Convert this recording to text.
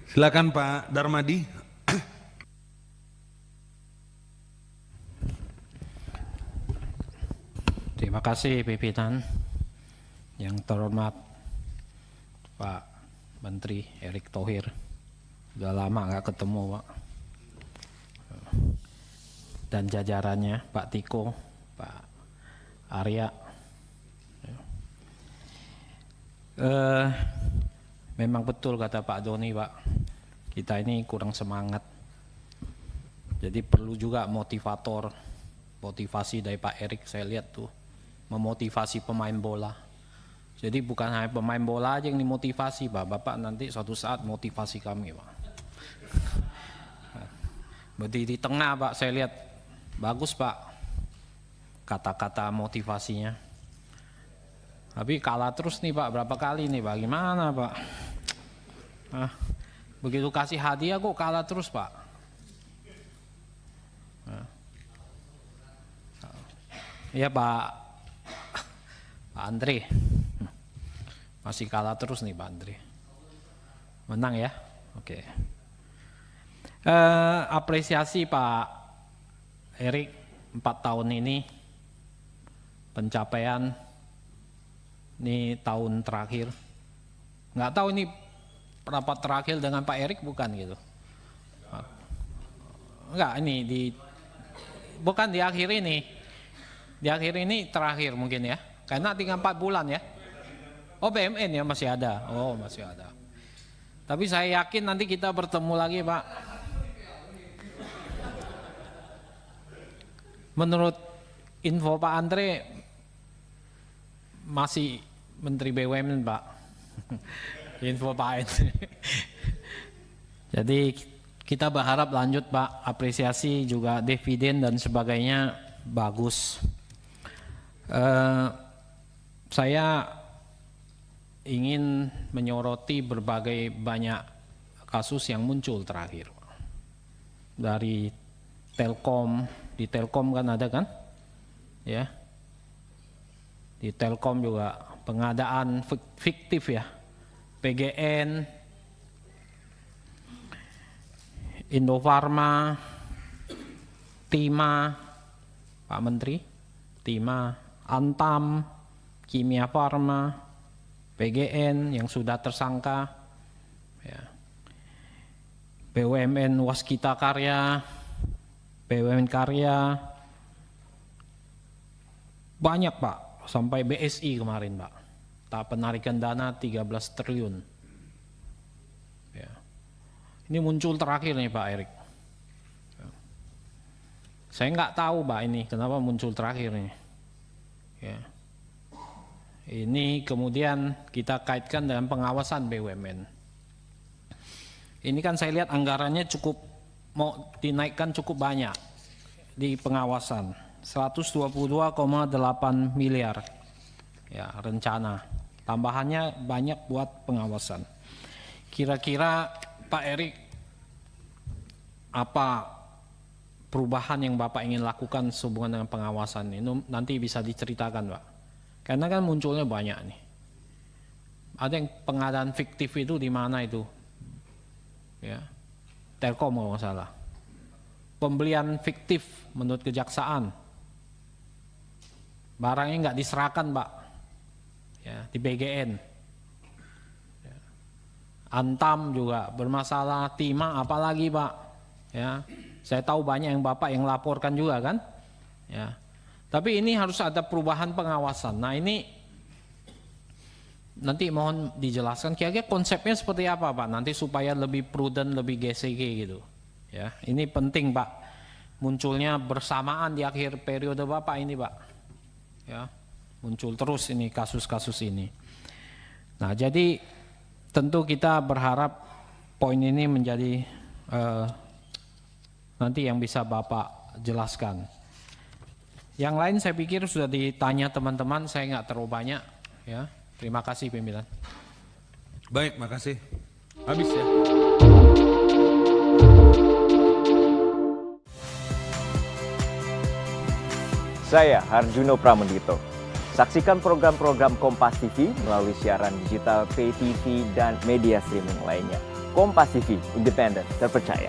Silakan Pak Darmadi. Terima kasih pimpinan. Yang terhormat Pak Menteri Erick Thohir. Udah lama nggak ketemu Pak. Dan jajarannya Pak Tiko, Pak Arya. Memang betul kata Pak Doni Pak, kita ini kurang semangat. Jadi perlu juga motivasi dari Pak Erick, saya lihat tuh memotivasi pemain bola. Jadi bukan hanya pemain bola aja yang dimotivasi Pak, Bapak nanti suatu saat motivasi kami Pak. Berdiri di tengah Pak, saya lihat bagus Pak kata-kata motivasinya. Tapi kalah terus nih Pak, berapa kali nih Pak, gimana Pak? Begitu kasih hadiah kok kalah terus Pak. Iya Pak Andre, masih kalah terus nih Pak Andre. Menang ya, oke. Apresiasi Pak Erick 4 tahun ini pencapaian ini tahun terakhir. Nggak tahu ini rapat terakhir dengan Pak Erick bukan gitu. Enggak, ini bukan di akhir ini. Di akhir ini terakhir mungkin ya. Karena tinggal 4 bulan ya. Oh BMN ya masih ada. Oh masih ada. Tapi saya yakin nanti kita bertemu lagi Pak. Menurut info Pak Andre masih Menteri BUMN Pak. Info Pak Andre. Jadi kita berharap lanjut Pak, apresiasi juga dividen dan sebagainya bagus. Saya ingin menyoroti berbagai banyak kasus yang muncul terakhir. Dari Telkom, di Telkom kan ada kan? Ya. Di Telkom juga pengadaan fiktif ya. PGN, Indofarma, Tima, Pak Menteri, Tima, Antam, Kimia Farma, PGN yang sudah tersangka, ya. BUMN Waskita Karya, BUMN Karya, banyak Pak, sampai BSI kemarin Pak, tahap penarikan dana 13 triliun. Ya. Ini muncul terakhir nih Pak Erick. Saya nggak tahu Pak ini kenapa muncul terakhir nih. Ya. Ini kemudian kita kaitkan dengan pengawasan BUMN. Ini kan saya lihat anggarannya cukup mau dinaikkan cukup banyak di pengawasan, 122,8 miliar ya rencana. Tambahannya banyak buat pengawasan. Kira-kira Pak Erick apa perubahan yang Bapak ingin lakukan sehubungan dengan pengawasan ini? Nanti bisa diceritakan Pak. Karena kan munculnya banyak nih. Ada yang pengadaan fiktif itu di mana itu? Ya. Telkom kalau nggak salah. Pembelian fiktif menurut kejaksaan. Barangnya nggak diserahkan Pak. Ya, di BGN. Ya. Antam juga bermasalah, Tima apalagi Pak. Ya. Saya tahu banyak yang Bapak yang laporkan juga kan. Ya. Tapi ini harus ada perubahan pengawasan. Nah ini nanti mohon dijelaskan kira-kira konsepnya seperti apa Pak. Nanti supaya lebih prudent, lebih GCG gitu. Ya, ini penting Pak. Munculnya bersamaan di akhir periode Bapak ini Pak. Ya, muncul terus ini kasus-kasus ini. Nah jadi tentu kita berharap poin ini menjadi nanti yang bisa Bapak jelaskan. Yang lain saya pikir sudah ditanya teman-teman, saya nggak terlalu banyak. Ya, terima kasih pimpinan. Baik, makasih. Habis ya. Saya Harjuno Pramendito. Saksikan program-program Kompas TV melalui siaran digital, pay TV, dan media streaming lainnya. Kompas TV, independen, terpercaya.